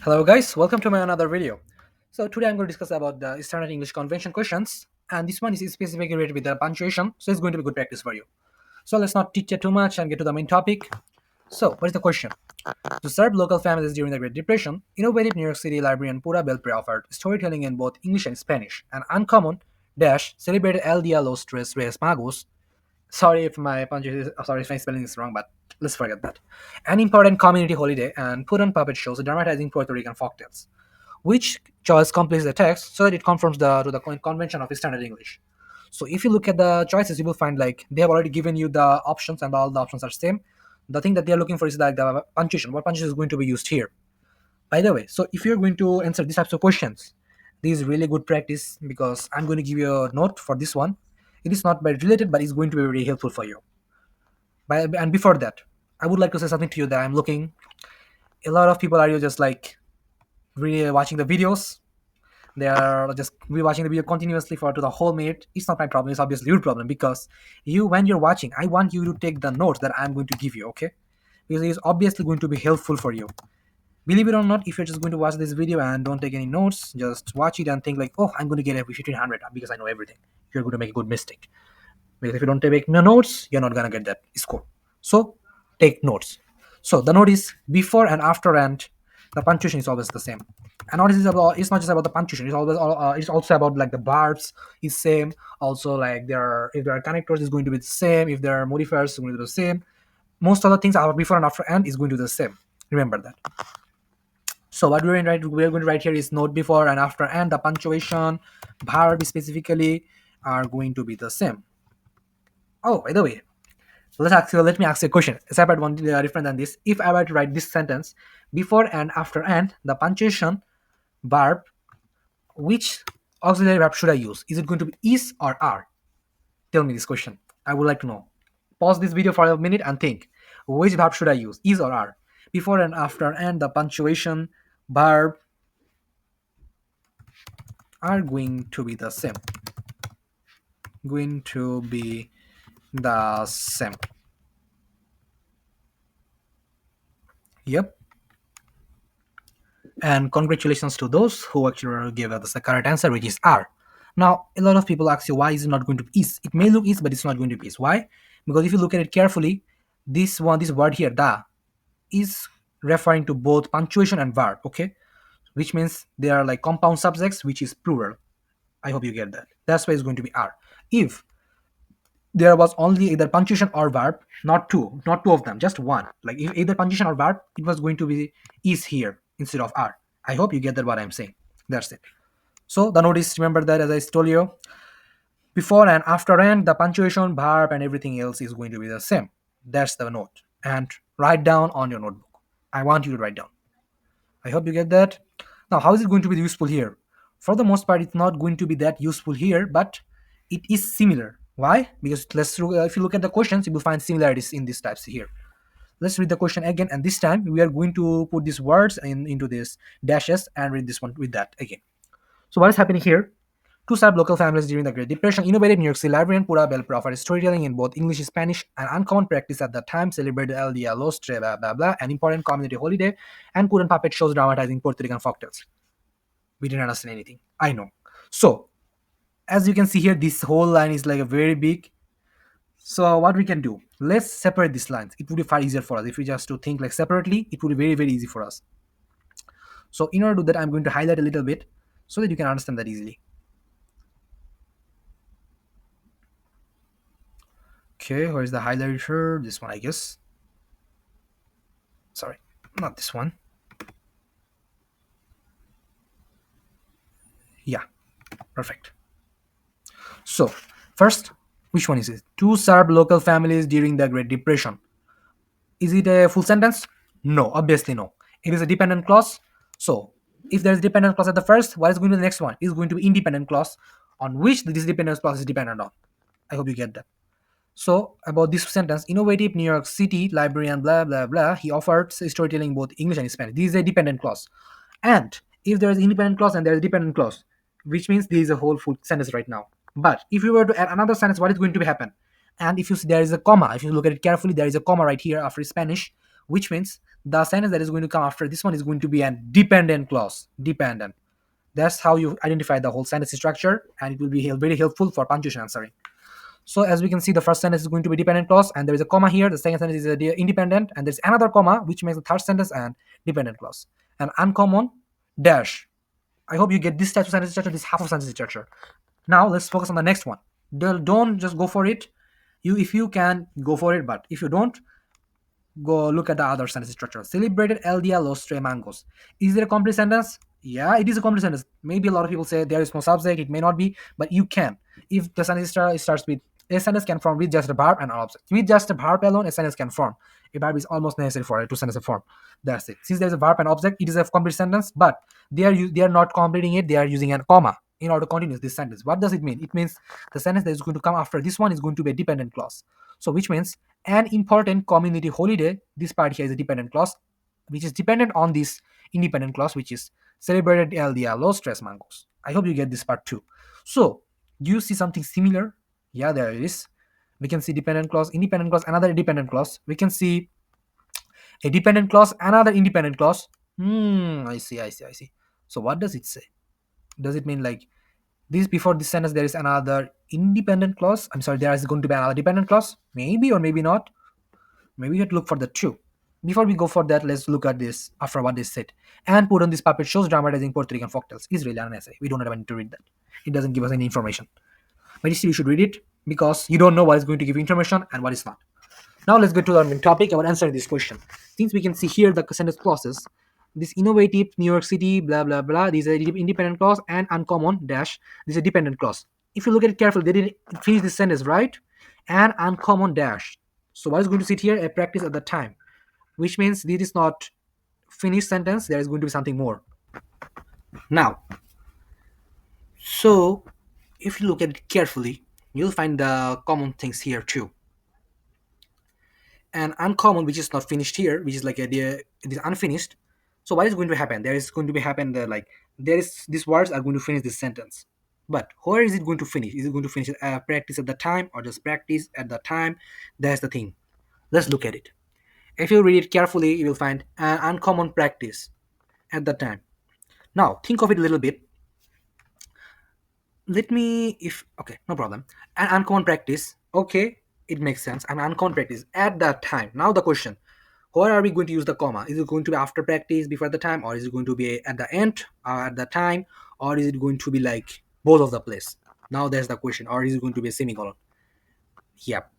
Hello guys, welcome to my another video. So today I'm going to discuss about the standard English convention questions, and this one is specifically related with the punctuation, so it's going to be good practice for you. So let's not teach it too much and get to the main topic. So what is the question? To serve local families during the Great Depression, innovative New York City librarian Pura Belpre offered storytelling in both English and Spanish, an uncommon dash celebrated El Dia los Tres Reyes Magos. Sorry if my punctuation, sorry if my spelling is wrong, but let's forget that. An important community holiday and put on puppet shows dramatizing Puerto Rican folktales, which choice completes the text so that it conforms to the convention of standard English. So if you look at the choices, you will find like they have already given you the options and all the options are same. The thing that they are looking for is like the punctuation. What punctuation is going to be used here? By the way, so if you're going to answer these types of questions, this is really good practice because I'm going to give you a note for this one. It is not very related, but it's going to be very helpful for you. And before that, I would like to say something to you that I'm looking. A lot of people are you just like really watching the videos. They are just rewatching the video continuously for to the whole minute. It's not my problem. It's obviously your problem because you, when you're watching, I want you to take the notes that I'm going to give you. Okay, because it's obviously going to be helpful for you. Believe it or not, if you're just going to watch this video and don't take any notes, just watch it and think like, oh, I'm going to get every 1500 because I know everything. You're going to make a good mistake. Because if you don't take no notes, you're not going to get that score. So take notes. So the note is before and after and the punctuation is always the same. And notice is about it's not just about the punctuation. It's also about like the verbs is same. Also like there are if there are connectors is going to be the same. If there are modifiers, it's going to be the same. Most of the things are before and after and is going to be the same. Remember that. So what we're going to write here is note before and after and the punctuation, verb specifically are going to be the same. Oh, by the way, let me ask you a question. A separate one different than this. If I were to write this sentence before and after and the punctuation, verb, which auxiliary verb should I use? Is it going to be is or are? Tell me this question. I would like to know. Pause this video for a minute and think. Which verb should I use? Is or are? Before and after and the punctuation, verb are going to be the same. Going to be the same. Yep. And congratulations to those who actually gave us the correct answer, which is R. Now, a lot of people ask you why is it not going to be is. It may look is, but it's not going to be is. Why? Because if you look at it carefully, this word here, da, is referring to both punctuation and verb. Okay, which means they are like compound subjects, which is plural. I hope you get that. That's why it's going to be R. If there was only either punctuation or verb, not two of them, just one. Like if either punctuation or verb, it was going to be is here instead of are. I hope you get that what I'm saying. That's it. So the notice, remember that as I told you, before and after and the punctuation, verb, and everything else is going to be the same. That's the note. And write down on your notebook. I want you to write down. I hope you get that. Now, how is it going to be useful here? For the most part, it's not going to be that useful here, but it is similar. Why? Because if you look at the questions, you will find similarities in these types here. Let's read the question again, and this time we are going to put these words into these dashes and read this one with that again. So what is happening here? To serve local families during the Great Depression, innovative New York City librarian Pura Belpre offered storytelling in both English and Spanish, an uncommon practice at that time, celebrated El Dia Los Tres, blah, blah, blah, an important community holiday, and put on puppet shows dramatizing Puerto Rican folktales. We didn't understand anything. I know. So, as you can see here, this whole line is like a very big. So, what we can do? Let's separate these lines. It would be far easier for us. If we just to think like separately, it would be very, very easy for us. So, in order to do that, I'm going to highlight a little bit so that you can understand that easily. Okay, where's the highlighter? This one, I guess. Sorry, not this one. Yeah, perfect. So, first, which one is it? To serve local families during the Great Depression. Is it a full sentence? No, obviously no. It is a dependent clause. So, if there is dependent clause at the first, what is going to the next one? Is going to be independent clause on which this dependent clause is dependent on. I hope you get that. So, about this sentence, innovative New York City librarian, blah, blah, blah, he offered storytelling both English and Spanish. This is a dependent clause. And if there is independent clause and there is dependent clause, which means there is a whole full sentence right now. But if you were to add another sentence, what is going to happen? And if you see there is a comma, if you look at it carefully, there is a comma right here after Spanish, which means the sentence that is going to come after this one is going to be a dependent clause. Dependent. That's how you identify the whole sentence structure, and it will be very helpful for punctuation answering. So as we can see, the first sentence is going to be dependent clause, and there is a comma here. The second sentence is a independent, and there's another comma, which makes the third sentence and dependent clause. And uncommon dash. I hope you get this type of sentence structure, this half of sentence structure. Now let's focus on the next one. Don't just go for it. If you can, go for it, but if you don't, go look at the other sentence structure. Celebrated El Dia los Tres Mangos. Is it a complete sentence? Yeah, it is a complete sentence. Maybe a lot of people say there is no subject, it may not be, but you can. If the sentence starts with a sentence can form with just a verb and an object. With just a verb alone, a sentence can form. A verb is almost necessary for it to sentence a form. That's it. Since there's a verb and object, it is a complete sentence, but they are not completing it, they are using a comma in order to continue this sentence. What does it mean? It means the sentence that is going to come after this one is going to be a dependent clause. So which means an important community holiday, this part here is a dependent clause, which is dependent on this independent clause, which is celebrated el dia los tres mangos. I hope you get this part too. So do you see something similar? Yeah, there it is. We can see dependent clause, independent clause, another dependent clause. We can see a dependent clause, another independent clause. I see. So what does it say? Does it mean like this before this sentence there is another independent clause? I'm sorry, there is going to be another dependent clause? Maybe or maybe not. Maybe you have to look for the two. Before we go for that, let's look at this after what they said. And put on this puppet shows dramatizing Puerto Rican folktales. Is really unnecessary. We don't have need to read that. It doesn't give us any information. But still, you should read it because you don't know what is going to give information and what is not. Now let's go to our main topic about answering this question. Since we can see here the sentence clauses, this innovative New York City, blah blah blah. These are independent clause and uncommon dash. This is a dependent clause. If you look at it carefully, they didn't finish this sentence right. And uncommon dash. So what is going to sit here? A practice at the time, which means this is not finished sentence. There is going to be something more. Now, so if you look at it carefully, you'll find the common things here too. And uncommon, which is not finished here, which is like it is unfinished. So what is going to happen? There is going to be happen the like there is these words are going to finish this sentence. But where is it going to finish? Is it going to finish practice at the time or just practice at the time? That's the thing. Let's look at it. If you read it carefully, you will find an uncommon practice at the time. Now think of it a little bit. Let me if okay, no problem. An uncommon practice. Okay, it makes sense. An uncommon practice at that time. Now the question: where are we going to use the comma? Is it going to be after practice, before the time, or is it going to be at the end, or at the time, or is it going to be like both of the place? Now there's the question. Or is it going to be a semicolon? Yep.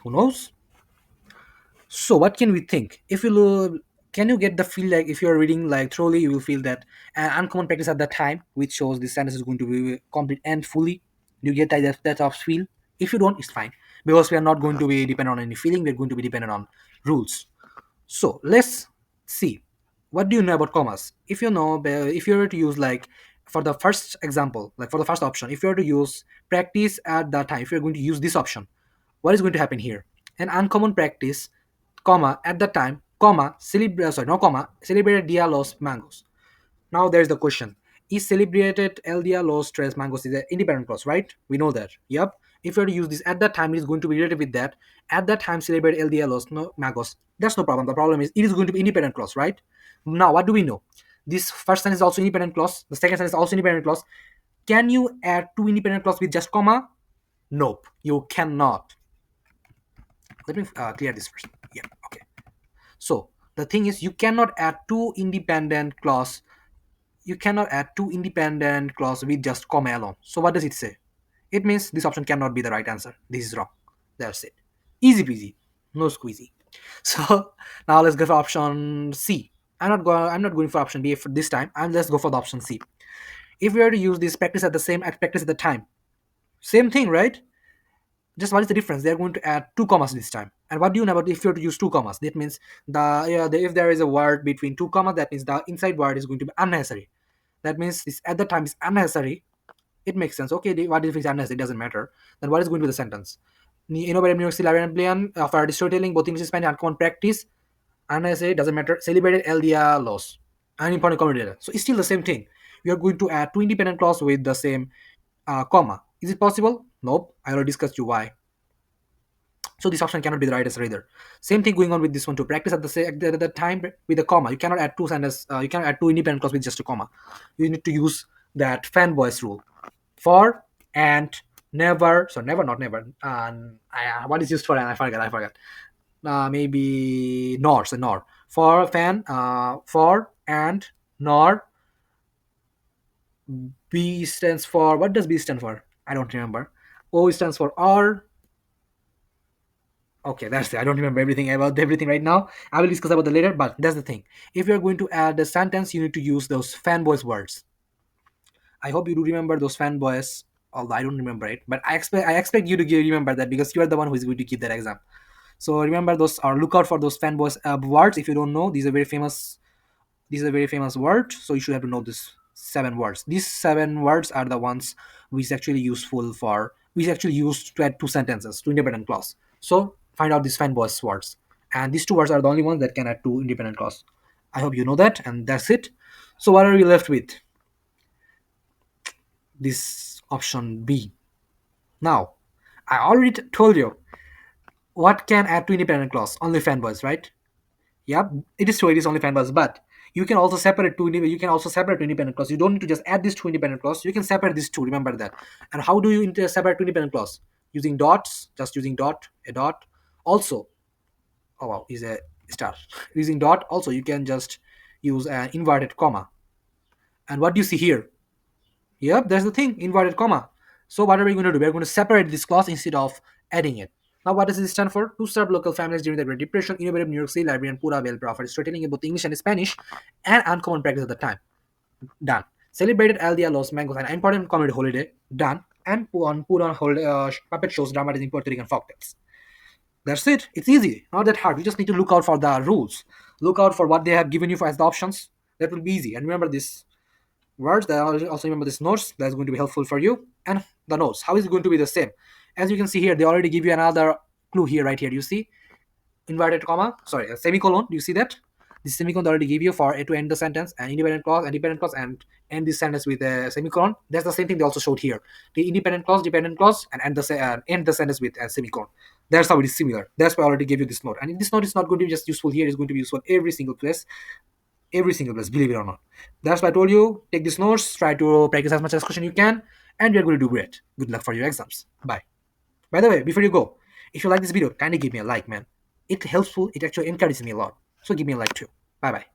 Who knows? So what can we think? If you look, can you get the feel like if you're reading like thoroughly, you will feel that an uncommon practice at the time, which shows this sentence is going to be complete and fully. Do you get that of feel? If you don't, it's fine because we are not going to be dependent on any feeling. We're going to be dependent on rules. So let's see. What do you know about commas? If you know, if you were to use like for the first example, like for the first option, if you were to use practice at that time, if you're going to use this option, what is going to happen here? An uncommon practice, comma at the time, comma celebrated Dia los Mangos. Now there's the question: is celebrated El Dia los Tres Mangos is an independent clause, right? We know that. Yep. If you were to use this at that time, it is going to be related with that. At that time, celebrate El Dia los Mangos. That's no problem. The problem is it is going to be independent clause, right? Now, what do we know? This first sentence is also independent clause. The second sentence is also independent clause. Can you add two independent clause with just comma? Nope, you cannot. Let me clear this first. Yeah, okay. So the thing is, you cannot add two independent clause. You cannot add two independent clause with just comma alone. So what does it say? It means this option cannot be the right answer. This is wrong. That's it. Easy peasy. No squeezy. So now let's go for option C. I'm not going for option B for this time. Let's go for the option C. If we were to use this practice at the same practice at the time, same thing, right? Just what is the difference? They're going to add two commas this time. And what do you know about if you were to use two commas? That means if there is a word between two commas, that means the inside word is going to be unnecessary. That means this at the time is unnecessary. It makes sense. Okay, what if it's unnecessary? It doesn't matter. Then what is going to be the sentence? Innovative New York City librarian plan for storytelling, both English and Spanish, uncommon practice. Unnecessary, doesn't matter. Celebrated El Dia Los. Unimportant community data. So it's still the same thing. We are going to add two independent clause with the same comma. Is it possible? Nope. I already discussed you why. So this option cannot be the right answer either. Same thing going on with this one to practice at the time with a comma. You cannot add two sentences. You cannot add two independent clauses with just a comma. You need to use that fanboys rule. For and never. So never, not never. And what is used for? And I forget. I forget. Maybe nor. So nor for fan. For and nor. B stands for, what does B stand for? I don't remember. O stands for or. Okay, that's it. I don't remember everything about everything right now. I will discuss about the later, but that's the thing. If you're going to add a sentence, you need to use those fanboys words. I hope you do remember those fanboys, although I don't remember it. But I expect you to remember that because you are the one who is going to give that exam. So remember those, or look out for those fanboys words. If you don't know, these are very famous. These are very famous words, so you should have to know this seven words. These seven words are the ones which is actually useful for, which is actually used to add two sentences to independent clause. So find out these fanboys words, and these two words are the only ones that can add two independent clause. I hope you know that, and that's it. So what are we left with? This option B. Now, I already told you what can add to independent clause. Only fanboys, right? Yeah, it is true. It is only fanboys, but you can also separate two. You can also separate two independent clause. You don't need to just add these two independent clause. You can separate these two. Remember that. And how do you separate two independent clause? Using dots. Just using dot. A dot. Also, oh wow, is a star. Using dot. Also, you can just use an inverted comma. And what do you see here? Yep, that's the thing, inverted comma. So what are we going to do? We're going to separate this clause instead of adding it. Now, what does this stand for? To serve local families during the Great Depression, innovative New York City librarian Pura Bell offered storytelling in both English and Spanish, and uncommon practice at the time. Done. Celebrated El Dia Los Mangos, an important community holiday. Done. And put on holiday, puppet shows dramatizing Puerto Rican folktales. That's it. It's easy. Not that hard. You just need to look out for the rules. Look out for what they have given you for as the options. That will be easy. And remember this words that also remember this notes that's going to be helpful for you. And the notes, how is it going to be the same? As you can see here, they already give you another clue here, right here. You see inverted comma, sorry, a semicolon. Do you see that? This semicolon they already give you for to end the sentence, and independent clause, and end this sentence with a semicolon. That's the same thing they also showed here. The independent clause, dependent clause, and end the sentence with a semicolon. That's how it is similar. That's why I already gave you this note. And this note is not going to be just useful here, it's going to be useful every single place. Every single place, believe it or not. That's why I told you, take these notes, try to practice as much as question you can, and you're going to do great. Good luck for your exams. Bye. By the way, before you go, if you like this video, kindly give me a like, man. It's helpful, it actually encourages me a lot. So give me a like too. Bye bye.